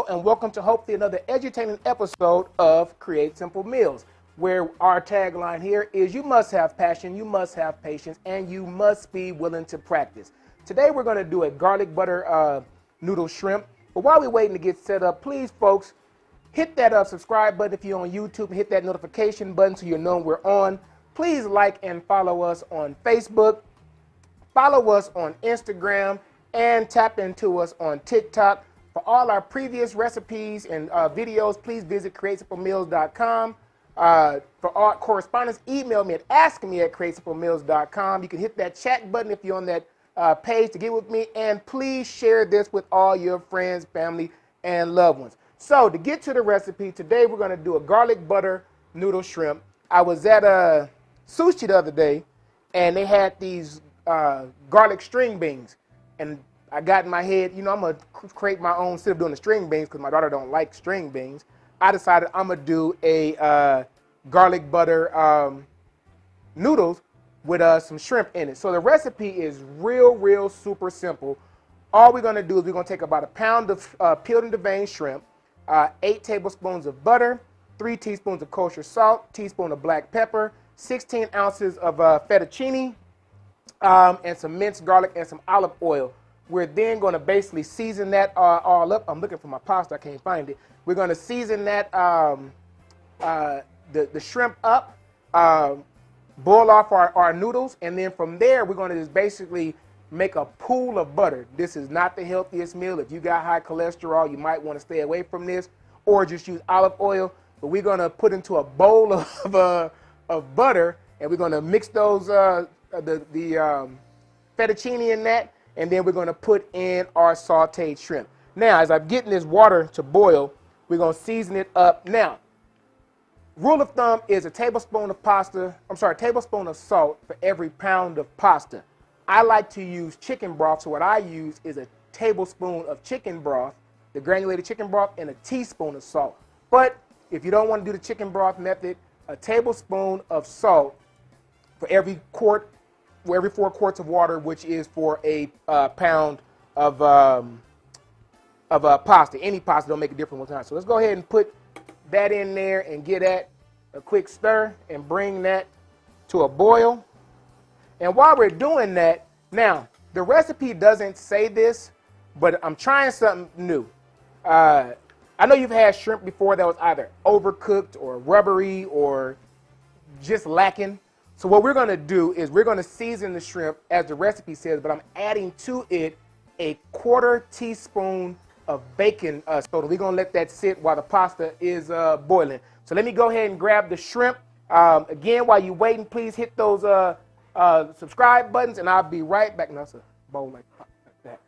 and welcome to hopefully another edutaining episode of Create Simple Meals, where our tagline here is you must have passion, you must have patience, and you must be willing to practice. Today we're going to do a garlic butter noodle shrimp, but while we're waiting to get set up, please folks, hit that subscribe button if you're on YouTube, hit that notification button so you know we're on. Please like and follow us on Facebook, follow us on Instagram, and tap into us on TikTok. For all our previous recipes and videos, please visit createsimplemeals.com. For all correspondence, email me at askme@createsimplemeals.com. You can hit that chat button if you're on that page to get with me, and please share this with all your friends, family, and loved ones. So to get to the recipe, today we're going to do a garlic butter noodle shrimp. I was at sushi the other day, and they had these garlic string beans, and I got in my head, you know, I'm going to create my own instead of doing the string beans because my daughter don't like string beans. I decided I'm going to do a garlic butter noodles with some shrimp in it. So the recipe is real super simple. All we're going to do is we're going to take about a pound of peeled and deveined shrimp, 8 tablespoons of butter, 3 teaspoons of kosher salt, teaspoon of black pepper, 16 ounces of fettuccine, and some minced garlic and some olive oil. We're then going to basically season that all up. I'm looking for my pasta. I can't find it. We're going to season that the shrimp up, boil off our noodles, and then from there we're going to just basically make a pool of butter. This is not the healthiest meal. If you got high cholesterol, you might want to stay away from this, or just use olive oil. But we're going to put into a bowl of butter, and we're going to mix those the fettuccine in that. And then we're going to put in our sauteed shrimp. Now, as I'm getting this water to boil, we're going to season it up. Now, rule of thumb is a tablespoon of tablespoon of salt for every pound of pasta. I like to use chicken broth, so what I use is a tablespoon of chicken broth, the granulated chicken broth, and a teaspoon of salt. But if you don't want to do the chicken broth method, a tablespoon of salt for every 4 quarts of water, which is for a pound of pasta. Any pasta don't make a difference one time. So let's go ahead and put that in there and get that a quick stir and bring that to a boil. And while we're doing that, now the recipe doesn't say this, but I'm trying something new. I know you've had shrimp before that was either overcooked or rubbery or just lacking. So what we're going to do is we're going to season the shrimp as the recipe says, but I'm adding to it a 1/4 teaspoon of baking soda. We're going to let that sit while the pasta is boiling. So let me go ahead and grab the shrimp. Again, while you're waiting, please hit those subscribe buttons, and I'll be right back. Now, that's a bowl like that.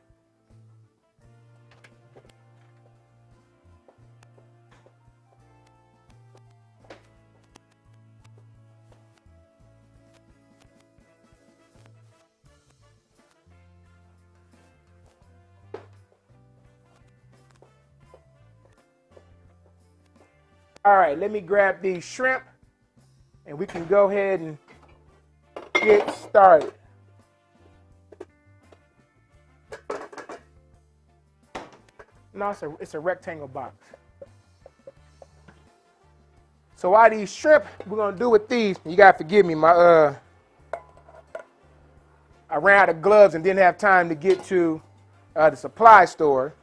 All right, let me grab these shrimp, and we can go ahead and get started. No, it's a rectangle box. So while these shrimp, we're gonna do with these. You gotta forgive me, I ran out of gloves and didn't have time to get to the supply store.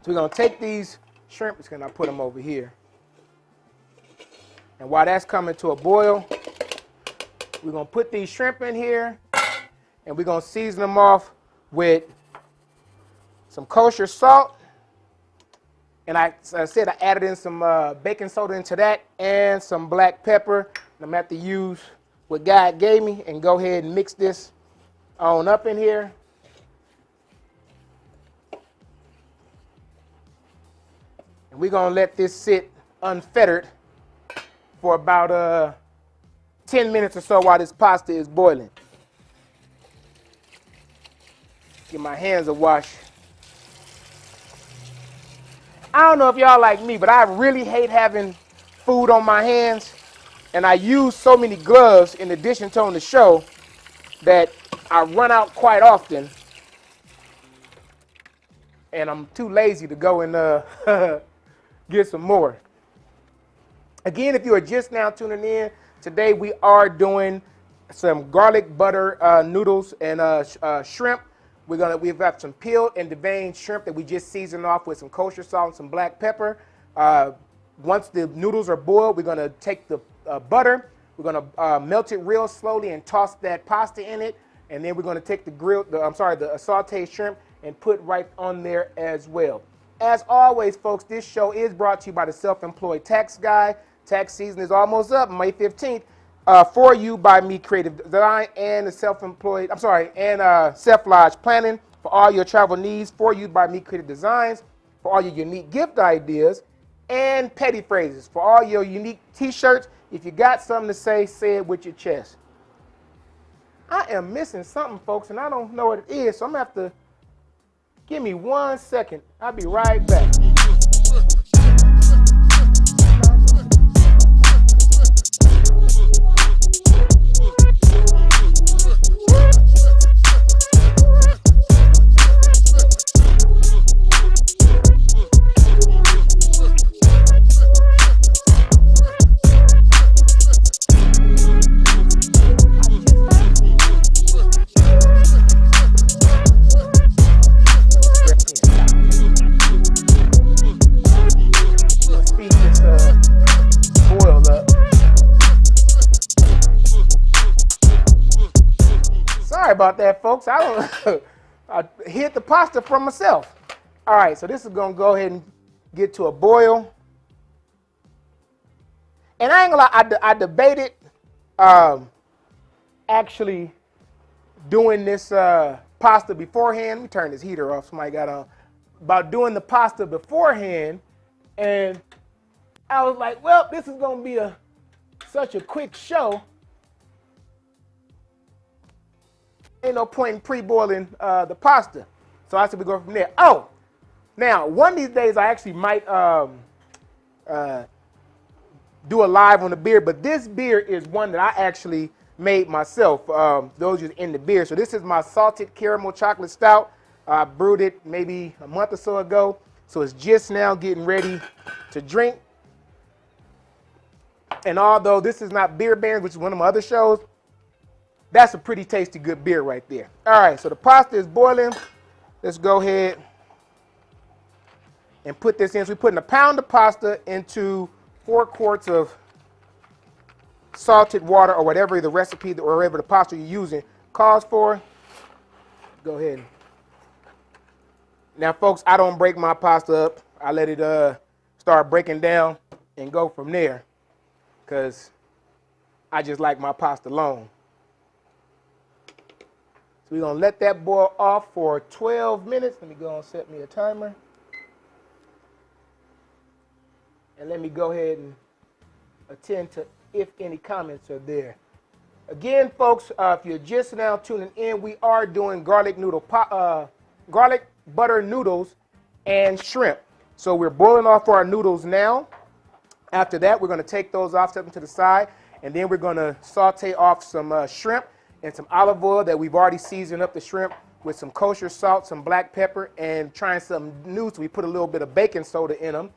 So we're gonna take these shrimp. Just gonna put them over here. And while that's coming to a boil, we're going to put these shrimp in here, and we're going to season them off with some kosher salt. And I said I added in some baking soda into that and some black pepper. And I'm going to have to use what God gave me and go ahead and mix this on up in here. And we're going to let this sit unfettered for about 10 minutes or so while this pasta is boiling. Get my hands a wash. I don't know if y'all like me, but I really hate having food on my hands. And I use so many gloves in addition to on the show that I run out quite often. and I'm too lazy to go and get some more. Again, if you are just now tuning in, today we are doing some garlic butter noodles and shrimp. We've got some peeled and deveined shrimp that we just seasoned off with some kosher salt and some black pepper. Once the noodles are boiled, we're gonna take the butter, we're gonna melt it real slowly and toss that pasta in it, and then we're gonna take the sauteed shrimp and put right on there as well. As always, folks, this show is brought to you by the Self-Employed Tax Guy. Tax season is almost up, May 15th. For you by me, Creative Design, and the Self Lodge Planning for all your travel needs. For you by me, Creative Designs, for all your unique gift ideas, and petty phrases for all your unique T-shirts. If you got something to say it with your chest. I am missing something, folks, and I don't know what it is, so I'm gonna have to give me 1 second. I'll be right back. Sorry about that, folks. I hit the pasta from myself. All right, so this is gonna go ahead and get to a boil. And I ain't gonna lie, I debated actually doing this pasta beforehand. Let me turn this heater off. Somebody got on. About doing the pasta beforehand, and I was like, well, this is gonna be such a quick show. Ain't no point in pre-boiling the pasta. So I said we go from there. Oh, now one of these days I actually might do a live on the beer, but this beer is one that I actually made myself. Those are in the beer. So this is my salted caramel chocolate stout. I brewed it maybe a month or so ago. So it's just now getting ready to drink. And although this is not Beer Barons, which is one of my other shows, that's a pretty tasty, good beer right there. All right, so the pasta is boiling. Let's go ahead and put this in. So we're putting a pound of pasta into 4 quarts of salted water, or whatever the recipe or whatever the pasta you're using calls for. Go ahead. Now, folks, I don't break my pasta up. I let it start breaking down and go from there, because I just like my pasta long. So we're gonna let that boil off for 12 minutes. Let me go and set me a timer. And let me go ahead and attend to if any comments are there. Again, folks, if you're just now tuning in, we are doing garlic butter noodles and shrimp. So we're boiling off our noodles now. After that, we're gonna take those off, set them to the side, and then we're gonna saute off some shrimp and some olive oil that we've already seasoned up the shrimp with some kosher salt, some black pepper, and trying something new, so we put a little bit of baking soda in them.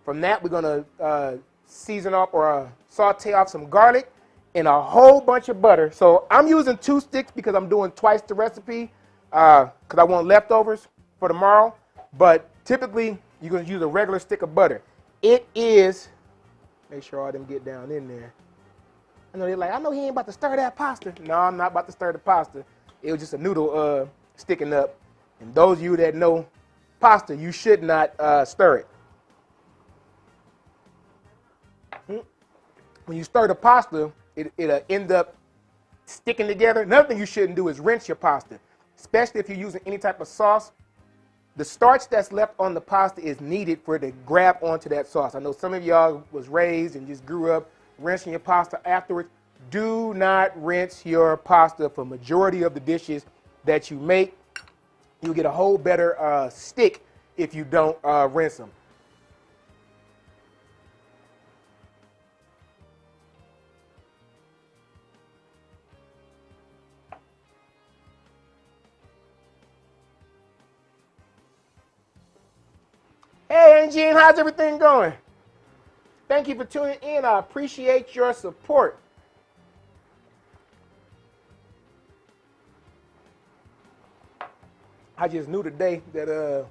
From that, we're gonna season up or saute off some garlic and a whole bunch of butter. So I'm using 2 sticks because I'm doing twice the recipe because I want leftovers for tomorrow. But typically, you're gonna use a regular stick of butter. It is, make sure all them get down in there. I know they're like, I know he ain't about to stir that pasta. No, I'm not about to stir the pasta. It was just a noodle sticking up. And those of you that know pasta, you should not stir it. When you stir the pasta, it'll end up sticking together. Another thing you shouldn't do is rinse your pasta, especially if you're using any type of sauce. The starch that's left on the pasta is needed for it to grab onto that sauce. I know some of y'all was raised and just grew up rinsing your pasta afterwards. Do not rinse your pasta for majority of the dishes that you make. You'll get a whole better stick if you don't rinse them. Jen. How's everything going? Thank you for tuning in. I appreciate your support. I just knew today that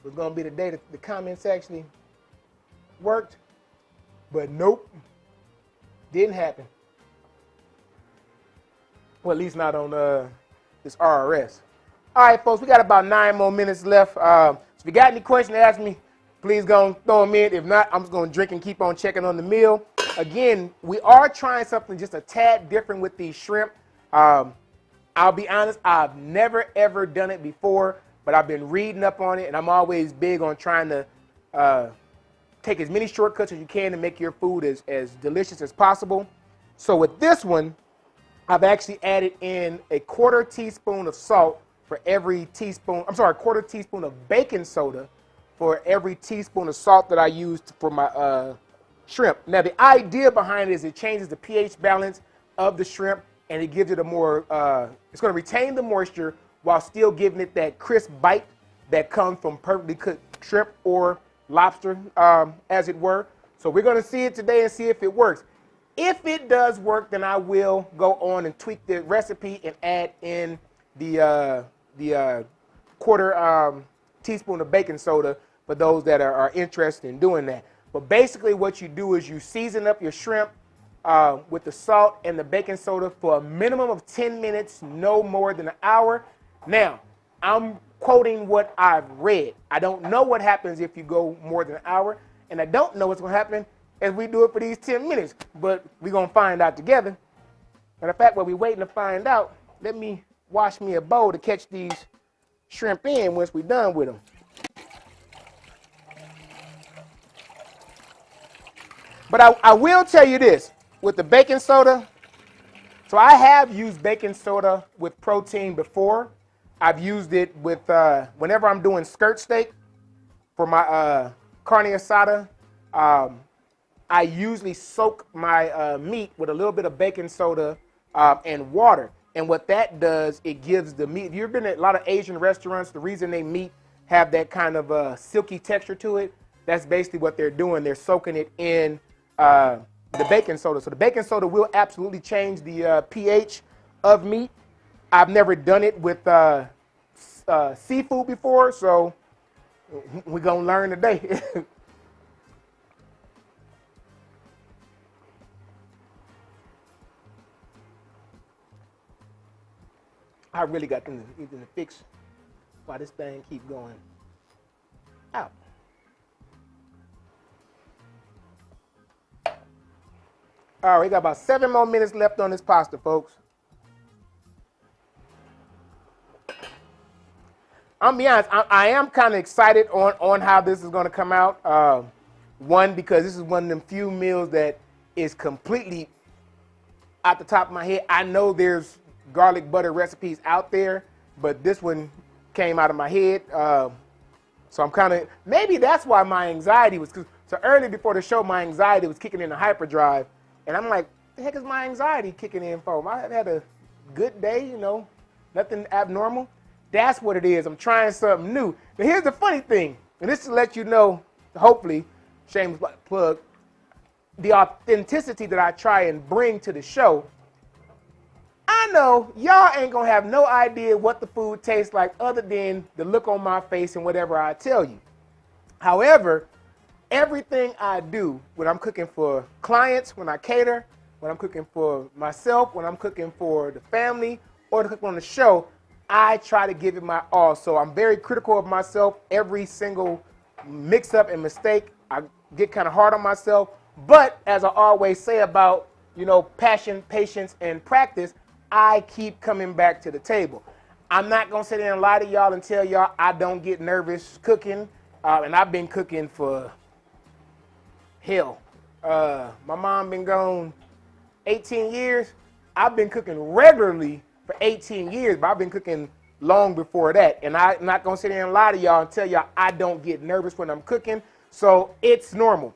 was going to be the day that the comments actually worked, but nope, didn't happen. Well, at least not on this RRS. All right, folks, we got about 9 more minutes left. So if you got any questions to ask me, please go and throw them in. If not, I'm just going to drink and keep on checking on the meal. Again, we are trying something just a tad different with these shrimp. I'll be honest, I've never, ever done it before, but I've been reading up on it, and I'm always big on trying to take as many shortcuts as you can to make your food as delicious as possible. So with this one, I've actually added in a quarter teaspoon of salt for every teaspoon, quarter teaspoon of baking soda for every teaspoon of salt that I used for my shrimp. Now, the idea behind it is it changes the pH balance of the shrimp, and it gives it a more, it's going to retain the moisture while still giving it that crisp bite that comes from perfectly cooked shrimp or lobster, as it were. So we're going to see it today and see if it works. If it does work, then I will go on and tweak the recipe and add in the quarter teaspoon of baking soda for those that are interested in doing that. But basically what you do is you season up your shrimp with the salt and the baking soda for a minimum of 10 minutes, no more than an hour. Now, I'm quoting what I've read. I don't know what happens if you go more than an hour, and I don't know what's going to happen as we do it for these 10 minutes, but we're going to find out together. Matter of fact, while we're waiting to find out, let me wash me a bowl to catch these shrimp in once we're done with them. But I will tell you this, with the baking soda, so I have used baking soda with protein before. I've used it with, whenever I'm doing skirt steak for my carne asada, I usually soak my meat with a little bit of baking soda and water. And what that does, it gives the meat, if you've been at a lot of Asian restaurants, the reason they meat have that kind of silky texture to it, that's basically what they're doing. They're soaking it in the baking soda. So the baking soda will absolutely change the pH of meat. I've never done it with seafood before, so we're going to learn today. I really got them to fix why this thing keep going out. All right, we got about 7 more minutes left on this pasta, folks. I'm gonna be honest, I am kind of excited on how this is going to come out. One, because this is one of them few meals that is completely out the top of my head. I know there's garlic butter recipes out there, but this one came out of my head. So I'm kind of, maybe that's why my anxiety was, so early before the show, my anxiety was kicking in the hyperdrive. And I'm like, the heck is my anxiety kicking in for? I've had a good day, you know, nothing abnormal. That's what it is. I'm trying something new. Now, here's the funny thing, and this to let you know, hopefully, shameless plug, the authenticity that I try and bring to the show. I know y'all ain't going to have no idea what the food tastes like other than the look on my face and whatever I tell you. However, everything I do when I'm cooking for clients, when I cater, when I'm cooking for myself, when I'm cooking for the family, or to cook on the show, I try to give it my all. So I'm very critical of myself. Every single mix-up and mistake, I get kind of hard on myself. But as I always say about, you know, passion, patience, and practice, I keep coming back to the table. I'm not going to sit there and lie to y'all and tell y'all I don't get nervous cooking. And I've been cooking for hell. My mom been gone 18 years. I've been cooking regularly for 18 years, but I've been cooking long before that. And I'm not going to sit there and lie to y'all and tell y'all I don't get nervous when I'm cooking. So it's normal.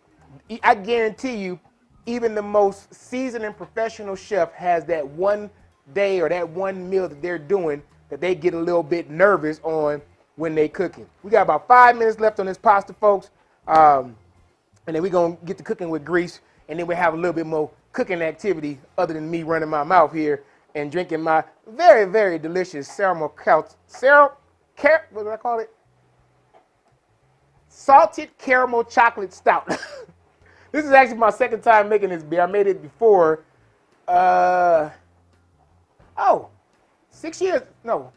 I guarantee you, even the most seasoned and professional chef has that one day or that one meal that they're doing that they get a little bit nervous on when they cooking. We got about 5 minutes left on this pasta, folks. And then we're going to get to cooking with grease. And then we have a little bit more cooking activity other than me running my mouth here and drinking my very, very delicious what did I call it? Salted caramel chocolate stout. This is actually my second time making this beer. I made it before, 6 years, no,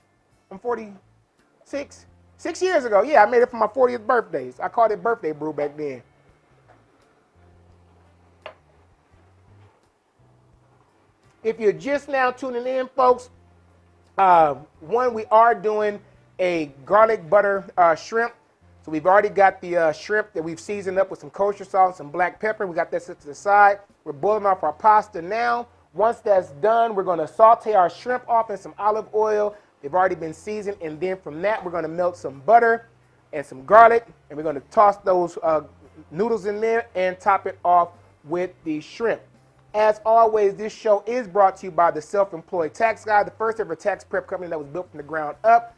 I'm 46. 6 years ago, yeah, I made it for my 40th birthday. I called it birthday brew back then. If you're just now tuning in, folks, we are doing a garlic butter shrimp. So we've already got the shrimp that we've seasoned up with some kosher salt and some black pepper. We got that set to the side. We're boiling off our pasta now. Once that's done, we're going to saute our shrimp off in some olive oil. They've already been seasoned. And then from that, we're going to melt some butter and some garlic. And we're going to toss those noodles in there and top it off with the shrimp. As always, this show is brought to you by the Self-Employed Tax Guy, the first ever tax prep company that was built from the ground up.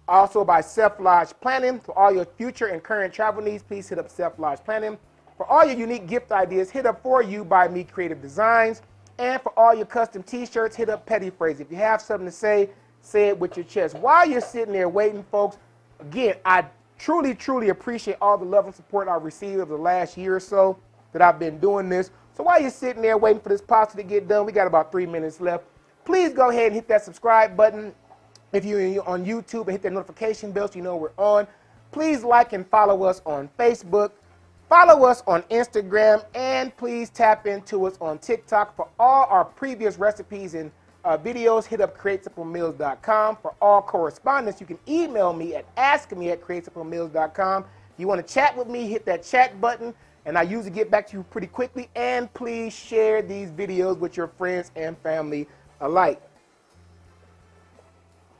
Also by Self Lodge Planning. For all your future and current travel needs, please hit up Self Lodge Planning. For all your unique gift ideas, hit up For You by Me Creative Designs. And for all your custom t-shirts, hit up Petty Phrase. If you have something to say it with your chest. While you're sitting there waiting, folks, again, I truly, truly appreciate all the love and support I've received over the last year or so that I've been doing this. So while you're sitting there waiting for this pasta to get done, we got about 3 minutes left. Please go ahead and hit that subscribe button. If you're on YouTube, and hit that notification bell so you know we're on. Please like and follow us on Facebook. Follow us on Instagram. And please tap into us on TikTok. For all our previous recipes and videos, hit up createsimplemeals.com. For all correspondence, you can email me at askme@createsimplemeals.com. If you want to chat with me, hit that chat button. And I usually get back to you pretty quickly. And please share these videos with your friends and family alike.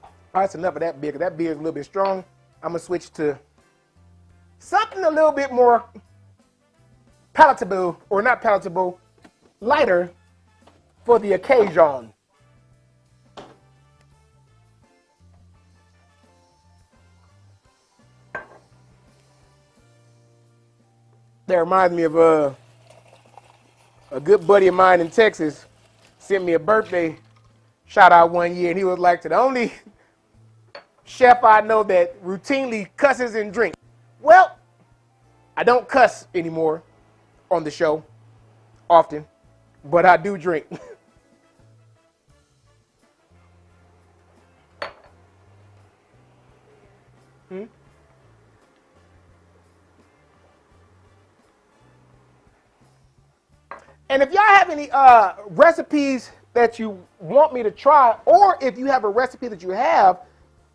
All right, that's enough of that beer, because that beer is a little bit strong. I'm going to switch to something a little bit more palatable, or not palatable, lighter for the occasion. That reminds me of a good buddy of mine in Texas sent me a birthday shout out one year, and he was like, the only chef I know that routinely cusses and drinks. Well, I don't cuss anymore on the show often, but I do drink. And if y'all have any recipes that you want me to try, or if you have a recipe that you have,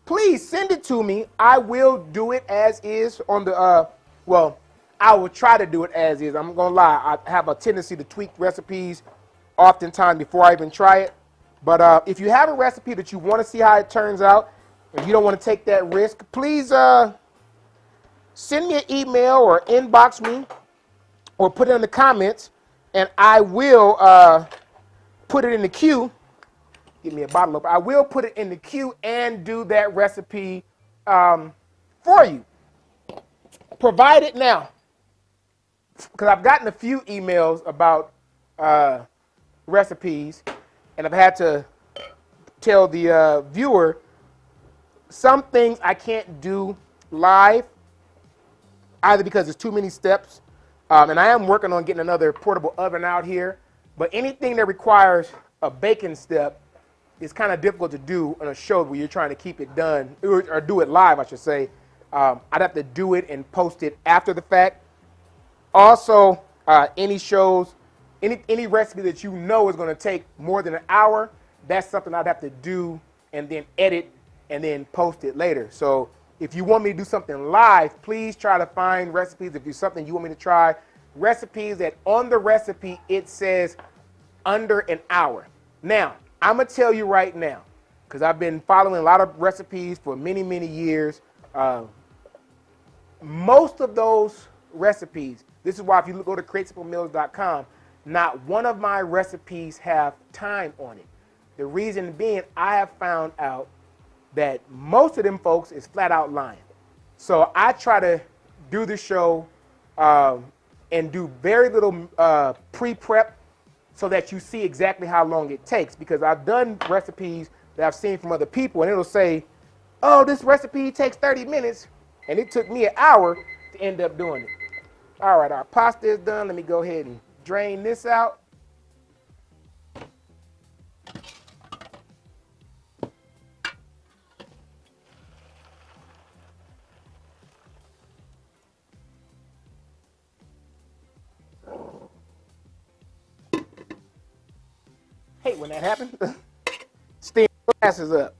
please send it to me. I will do it as is on the, well, I will try to do it as is. I'm going to lie. I have a tendency to tweak recipes oftentimes before I even try it. But if you have a recipe that you want to see how it turns out, and you don't want to take that risk, please send me an email or inbox me or put it in the comments, and I will put it in the queue. Give me a bottle opener. I will put it in the queue and do that recipe for you. Provide it now. Because I've gotten a few emails about recipes, and I've had to tell the viewer some things I can't do live, either because there's too many steps, and I am working on getting another portable oven out here, but anything that requires a baking step is kind of difficult to do on a show where you're trying to keep it done, or do it live, I should say. I'd have to do it and post it after the fact. Also, any shows, any recipe that you know is going to take more than an hour, that's something I'd have to do and then edit and then post it later. So if you want me to do something live, please try to find recipes. If it's something you want me to try, recipes that on the recipe it says under an hour. Now, I'm going to tell you right now, because I've been following a lot of recipes for many, many years. Most of those recipes, this is why if you go to createsimplemeals.com, not one of my recipes have time on it. The reason being, I have found out that most of them folks is flat out lying. So I try to do the show and do very little pre-prep so that you see exactly how long it takes, because I've done recipes that I've seen from other people and it'll say, oh, this recipe takes 30 minutes, and it took me an hour to end up doing it. All right, our pasta is done. Let me go ahead and drain this out. Hate when that happens. Steam glasses up.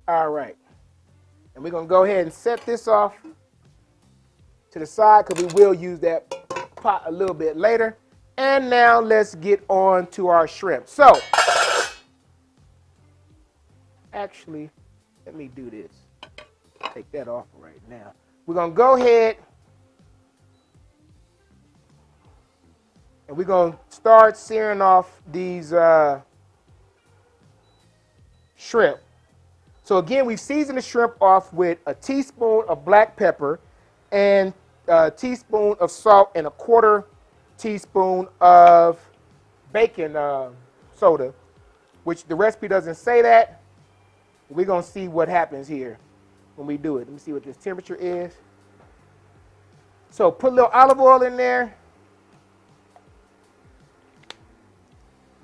All right. And we're going to go ahead and set this off to the side because we will use that pot a little bit later. And now let's get on to our shrimp. So, actually, let me do this. Take that off right now. We're going to go ahead and we're going to start searing off these shrimp. So again, we've seasoned the shrimp off with a teaspoon of black pepper and a teaspoon of salt and a quarter teaspoon of baking soda, which the recipe doesn't say that. We're going to see what happens here when we do it. Let me see what this temperature is. So put a little olive oil in there.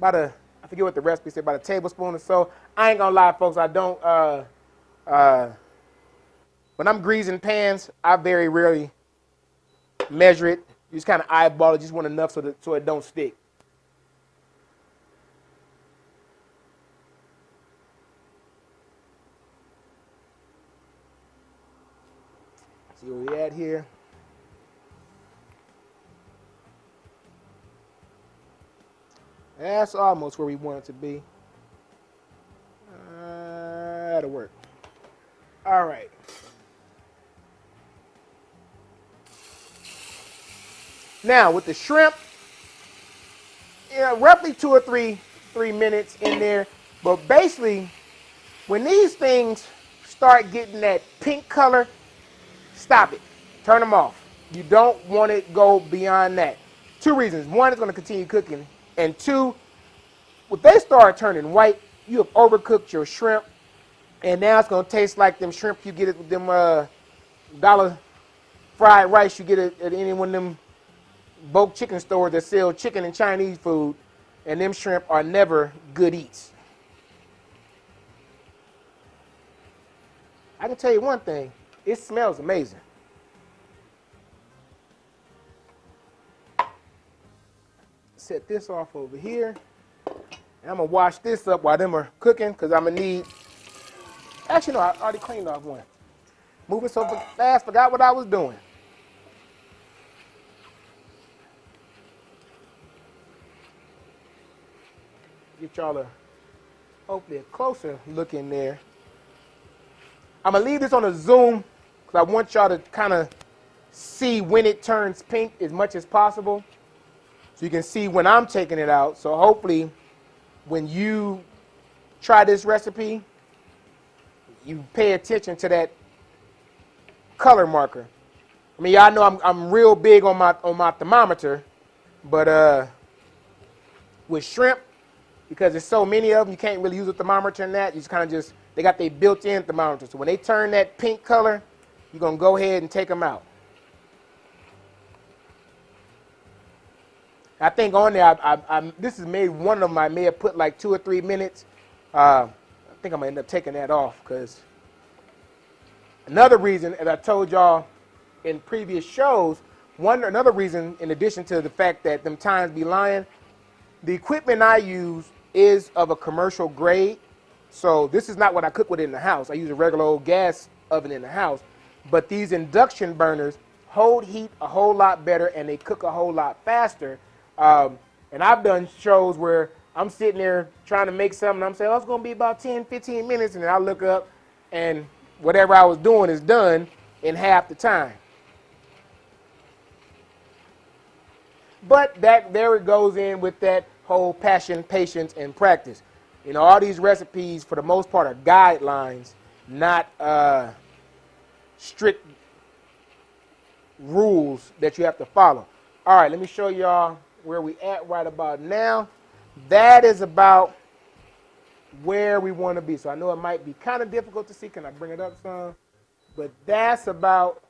I forget what the recipe said, about a tablespoon or so. I ain't gonna lie, folks, I don't, when I'm greasing pans, I very rarely measure it. You just kind of eyeball it, just want enough so it don't stick. See where we at here. That's almost where we want it to be. That'll work. All right. Now with the shrimp, roughly 2 or 3 minutes in there. But basically, when these things start getting that pink color, stop it. Turn them off. You don't want it to go beyond that. 2 reasons. 1, it's going to continue cooking. And 2, if they start turning white, you have overcooked your shrimp. And now it's going to taste like them shrimp you get at them dollar fried rice you get at any one of them bulk chicken stores that sell chicken and Chinese food. And them shrimp are never good eats. I can tell you one thing. It smells amazing. Set this off over here. And I'm going to wash this up while them are cooking because I'm going to need... Actually, no, I already cleaned off one. Moving so fast, forgot what I was doing. Get y'all hopefully a closer look in there. I'm going to leave this on a zoom because I want y'all to kind of see when it turns pink as much as possible. So you can see when I'm taking it out. So hopefully when you try this recipe, you pay attention to that color marker. I mean, y'all know I'm real big on my thermometer, but with shrimp, because there's so many of them, you can't really use a thermometer in that. You just kind of they got their built-in thermometer. So when they turn that pink color, you're going to go ahead and take them out. I think on there, this is maybe one of them I may have put like 2 or 3 minutes. I think I'm going to end up taking that off because another reason, as I told y'all in previous shows, another reason in addition to the fact that them times be lying, the equipment I use is of a commercial grade. So this is not what I cook with in the house. I use a regular old gas oven in the house. But these induction burners hold heat a whole lot better and they cook a whole lot faster. And I've done shows where I'm sitting there trying to make something. I'm saying, oh, it's going to be about 10, 15 minutes. And then I look up and whatever I was doing is done in half the time. But there it goes in with that whole passion, patience, and practice. You know, all these recipes, for the most part, are guidelines, not strict rules that you have to follow. All right, let me show y'all where we at right about now. That is about where we want to be. So I know it might be kind of difficult to see. Can I bring it up some? But that's about,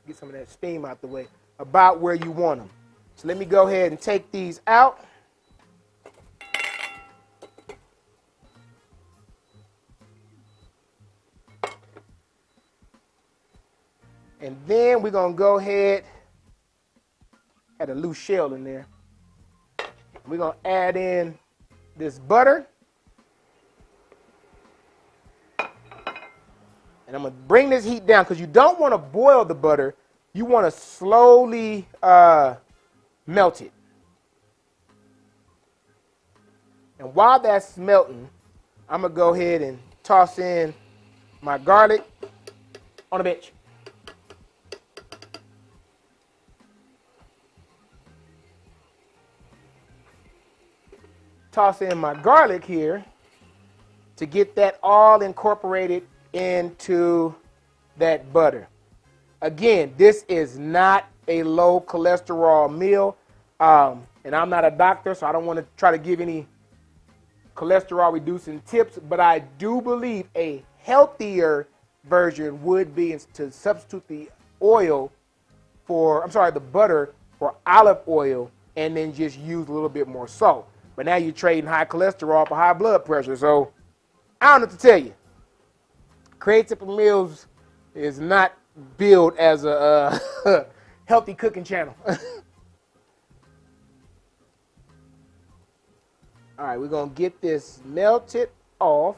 get some of that steam out the way, about where you want them. So let me go ahead and take these out. And then we're going to go ahead, had a loose shell in there. We're going to add in this butter. And I'm going to bring this heat down because you don't want to boil the butter. You want to slowly melt it. And while that's melting, I'm going to go ahead and toss in my garlic on the bench. Toss in my garlic here to get that all incorporated into that butter. Again, this is not a low cholesterol meal, and I'm not a doctor, so I don't want to try to give any cholesterol reducing tips, but I do believe a healthier version would be to substitute the butter for olive oil, and then just use a little bit more salt. But now you're trading high cholesterol for high blood pressure. So I don't know what to tell you. Create Simple Meals is not billed as a healthy cooking channel. All right, we're going to get this melted off.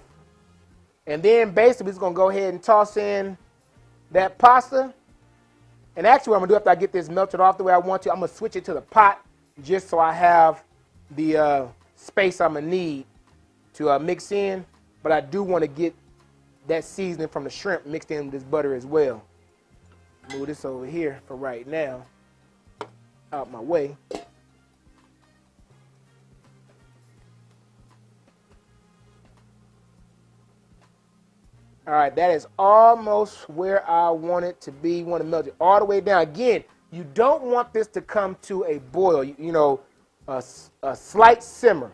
And then basically we're just going to go ahead and toss in that pasta. And actually what I'm going to do after I get this melted off the way I want to, I'm going to switch it to the pot just so I have the space I'm going to need to mix in. But I do want to get that seasoning from the shrimp mixed in with this butter as well. Move this over here for right now, out my way. All right, that is almost where I want it to be. You want to melt it all the way down. Again, you don't want this to come to a boil, a slight simmer.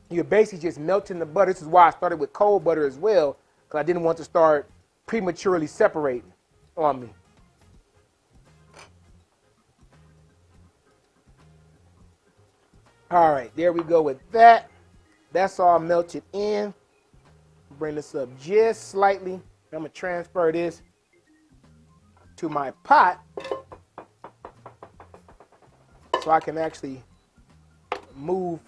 You're basically just melting the butter. This is why I started with cold butter as well, because I didn't want to start prematurely separating on me. All right, there we go with that. That's all melted in. Bring this up just slightly. I'm going to transfer this to my pot so I can actually move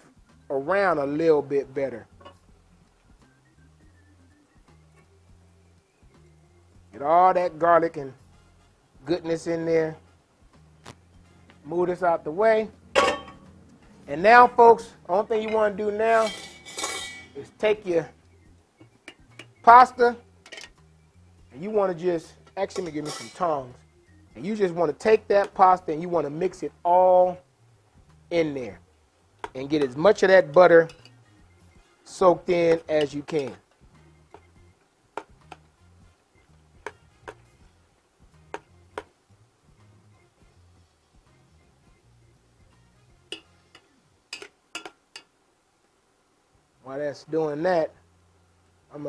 around a little bit better. Get all that garlic and goodness in there. Move this out the way. And now, folks, the only thing you want to do now is take your pasta, and you want to just, actually, let me give me some tongs. And you just want to take that pasta and you want to mix it all in there and get as much of that butter soaked in as you can. While that's doing that, I'm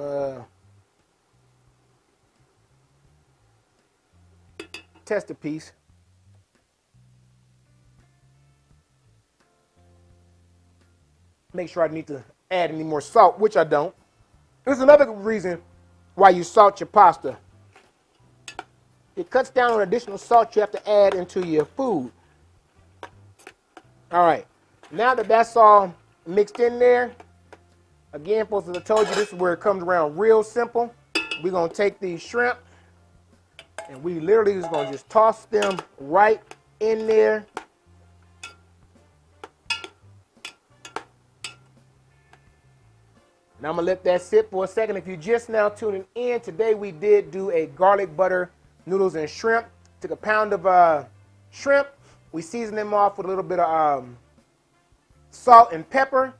test a piece. Make sure I need to add any more salt, which I don't. There's another reason why you salt your pasta. It cuts down on additional salt you have to add into your food. All right, now that that's all mixed in there, again, folks, as I told you, this is where it comes around real simple. We're going to take these shrimp, and we literally just going to just toss them right in there. And I'm going to let that sit for a second. If you're just now tuning in, today we did do a garlic butter noodles and shrimp. Took a pound of shrimp. We seasoned them off with a little bit of salt and pepper,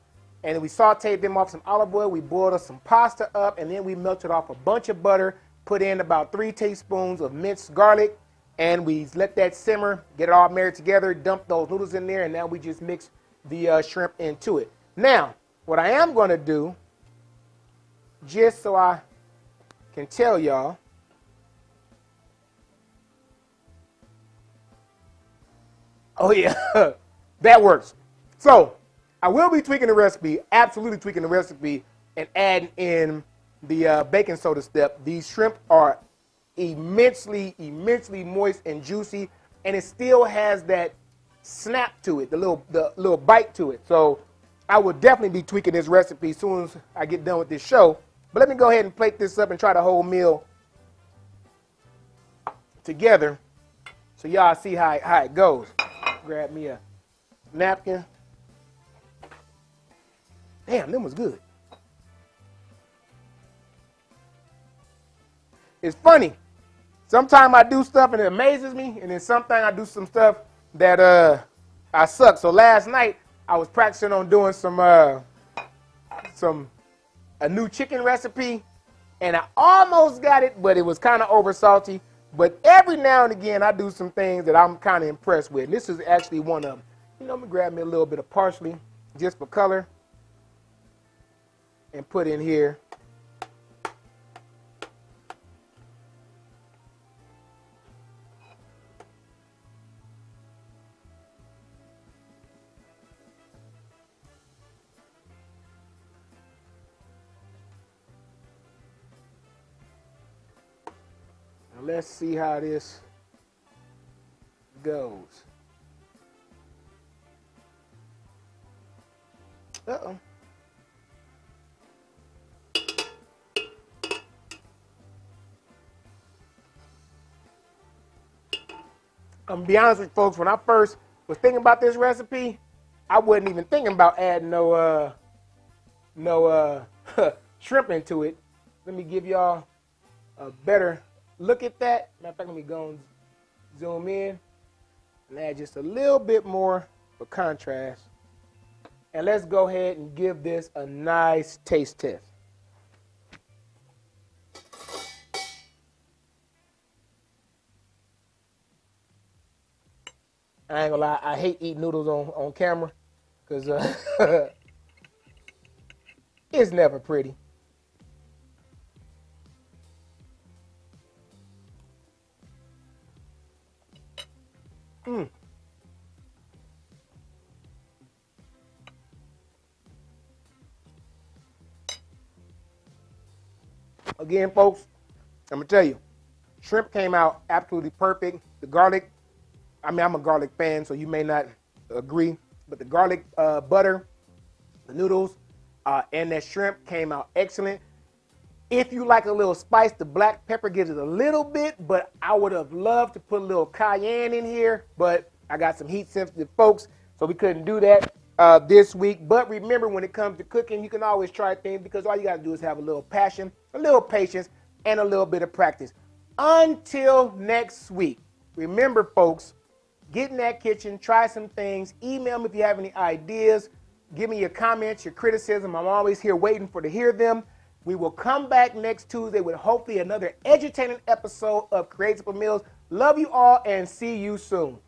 and we sauteed them off some olive oil. We boiled us some pasta up, and then we melted off a bunch of butter, put in about 3 teaspoons of minced garlic, and we let that simmer, get it all married together, dump those noodles in there, and now we just mix the shrimp into it. Now, what I am going to do, just so I can tell y'all, oh yeah, that works. So I will be tweaking the recipe, absolutely tweaking the recipe, and adding in the baking soda step. These shrimp are immensely moist and juicy, and it still has that snap to it, the little bite to it. So I will definitely be tweaking this recipe as soon as I get done with this show. But let me go ahead and plate this up and try the whole meal together so y'all see how it goes. Grab me a napkin. Damn, them was good. It's funny. Sometimes I do stuff and it amazes me, and then sometimes I do some stuff that I suck. So last night I was practicing on doing a new chicken recipe, and I almost got it, but it was kind of over salty. But every now and again I do some things that I'm kind of impressed with. And this is actually one of them. You know, I'm gonna grab me a little bit of parsley just for color and put in here. Now let's see how this goes. Uh-oh. I'm gonna be honest with you folks, when I first was thinking about this recipe, I wasn't even thinking about adding no shrimp into it. Let me give y'all a better look at that. Matter of fact, let me go and zoom in and add just a little bit more for contrast. And let's go ahead and give this a nice taste test. I ain't gonna lie, I hate eating noodles on camera because it's never pretty. Again, folks, I'm gonna tell you, shrimp came out absolutely perfect. The garlic, I mean, I'm a garlic fan, so you may not agree, but the garlic butter, the noodles, and that shrimp came out excellent. If you like a little spice, the black pepper gives it a little bit, but I would have loved to put a little cayenne in here, but I got some heat-sensitive folks, so we couldn't do that this week. But remember, when it comes to cooking, you can always try things because all you got to do is have a little passion, a little patience, and a little bit of practice. Until next week, remember, folks, get in that kitchen, try some things, email me if you have any ideas, give me your comments, your criticism. I'm always here waiting to hear them. We will come back next Tuesday with hopefully another edutaining episode of Create Simple Meals. Love you all and see you soon.